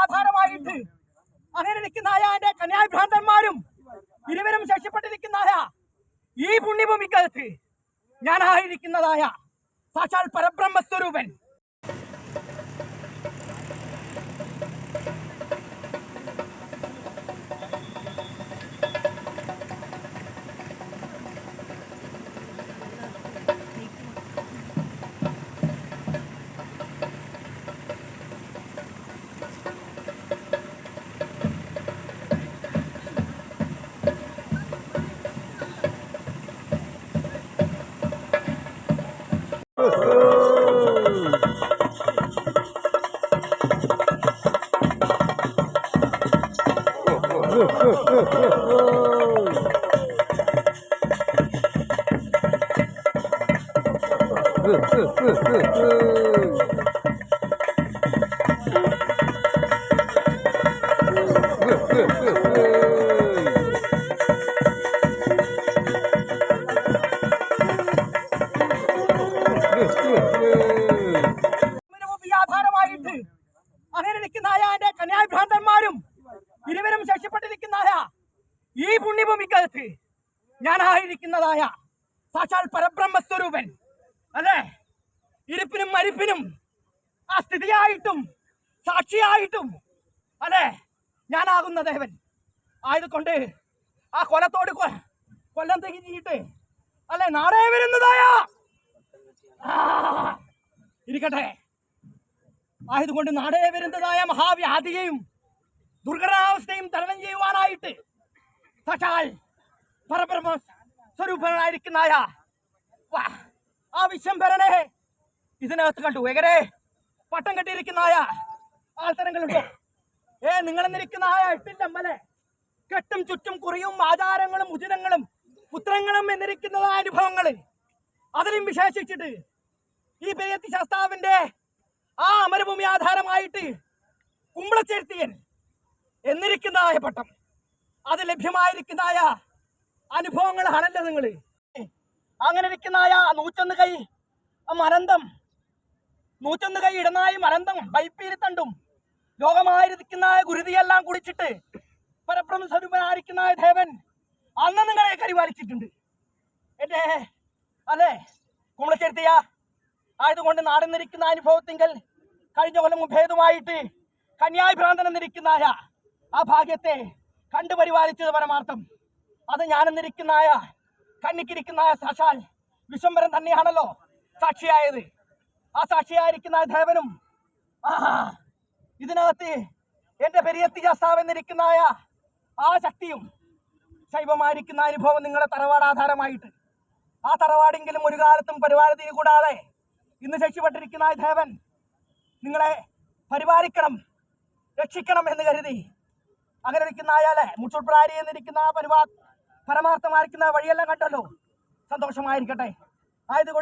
ആധാരമായിട്ട് അങ്ങനെ നിൽക്കുന്നതായ എന്റെ കന്യാഭ്രാന്തന്മാരും ഇരുവരും ശേഷിപ്പെട്ടിരിക്കുന്നതായ ഈ പുണ്യഭൂമിക്കകത്ത് ഞാനായിരിക്കുന്നതായ സാക്ഷാൽ പരബ്രഹ്മസ്വരൂപൻ ആധാരമായിട്ട് അങ്ങനെ നിൽക്കുന്നതായ എന്റെ കന്യാഭ്രാന്തന്മാരും ഇരുവരും ശേഷിപ്പെട്ടിരിക്കുന്നതായ ഈ പുണ്യഭൂമിക്കകത്ത് ഞാനായിരിക്കുന്നതായ സാക്ഷാൽ പരബ്രഹ്മസ്വരൂപൻ അതെ ഇരിപ്പിനും മരിപ്പിനും ആ സ്ഥിതിയായിട്ടും സാക്ഷിയായിട്ടും അതെ ഞാനാകുന്ന ദേവൻ ആയതുകൊണ്ട് ആ കൊലത്തോട് കൊല്ലം തിരിഞ്ഞിട്ട് അല്ലെ നാടേ വരുന്നതായ ഇരിക്കട്ടെ ആയതുകൊണ്ട് നാടേ വരുന്നതായ മഹാവ്യാധിയെയും ദുർഘടാവസ്ഥയും തരണം ചെയ്യുവാനായിട്ട് സാക്ഷാൽ പരബ്രഹ്മ സ്വരൂപനായിരിക്കുന്നതായ ആ വിശ്വംഭരനെ ഇതിനകത്ത് കണ്ടു. എങ്ങനെ പട്ടം കെട്ടിയിരിക്കുന്നതായ ആൾത്തരങ്ങളുണ്ടോ? നിങ്ങളെന്നിരിക്കുന്നതായ എട്ടില്ലമ്മലെ കെട്ടും ചുറ്റും കുറിയും ആചാരങ്ങളും ഉചിതങ്ങളും പുത്രങ്ങളും എന്നിരിക്കുന്നതായ അനുഭവങ്ങൾ അതിലും വിശേഷിച്ചിട്ട് ഈ പെരിയത്തി ശാസ്താവിന്റെ ആ അമരഭൂമി ആധാരമായിട്ട് കുമ്പളച്ചേർത്തിയൻ എന്നിരിക്കുന്നതായ പട്ടം അത് ലഭ്യമായിരിക്കുന്നതായ അനുഭവങ്ങളാണല്ലോ നിങ്ങൾ. അങ്ങനെ ഇരിക്കുന്നതായ 101 കൈ മരന്തം 101 കൈ ഇടനായി മരന്തം വൈപ്പീരിത്തണ്ടും ലോകമായിരിക്കുന്നതായ ഗുരുതിയെല്ലാം കുടിച്ചിട്ട് പരബ്രഹ്മ സ്വരൂപനായിരിക്കുന്നതായ ദേവൻ അന്ന് നിങ്ങളെ കരിപാലിച്ചിട്ടുണ്ട്. എന്റെ അല്ലേ കുമ്പളച്ചേർത്തിയ ആയതുകൊണ്ട് നാടെന്നിരിക്കുന്ന അനുഭവത്തിങ്കൽ കഴിഞ്ഞ കൊല്ലം ഭേദമായിട്ട് കന്യാഭ്രാന്തൻ എന്നിരിക്കുന്നതായ ആ ഭാഗ്യത്തെ കണ്ടു പരിപാലിച്ചത് പരമാർത്ഥം. അത് ഞാനെന്നിരിക്കുന്നതായ കണ്ണിക്കിരിക്കുന്നതായ സാക്ഷാൽ വിശ്വംഭരൻ തന്നെയാണല്ലോ സാക്ഷിയായത്. ആ സാക്ഷിയായിരിക്കുന്ന ദേവനും ഇതിനകത്ത് എന്റെ പെരിയത്തി ശാസ്താവ് എന്നിരിക്കുന്നതായ ആ ശക്തിയും ശൈവമായിരിക്കുന്ന അനുഭവം നിങ്ങളെ തറവാട് ആധാരമായിട്ട് ആ തറവാടെങ്കിലും ഒരു കാലത്തും പരിപാലത്തിന് കൂടാതെ ഇന്ന് രക്ഷപ്പെട്ടിരിക്കുന്ന ദേവൻ നിങ്ങളെ പരിപാലിക്കണം രക്ഷിക്കണം എന്ന് കരുതി അങ്ങനെ ഇരിക്കുന്ന ആയാലേ മുച്ചുൾപ്രാരി എന്നിരിക്കുന്ന പരമാർത്ഥമായിരിക്കുന്ന വഴിയെല്ലാം കണ്ടല്ലോ. സന്തോഷമായിരിക്കട്ടെ. ആയതുകൊണ്ട്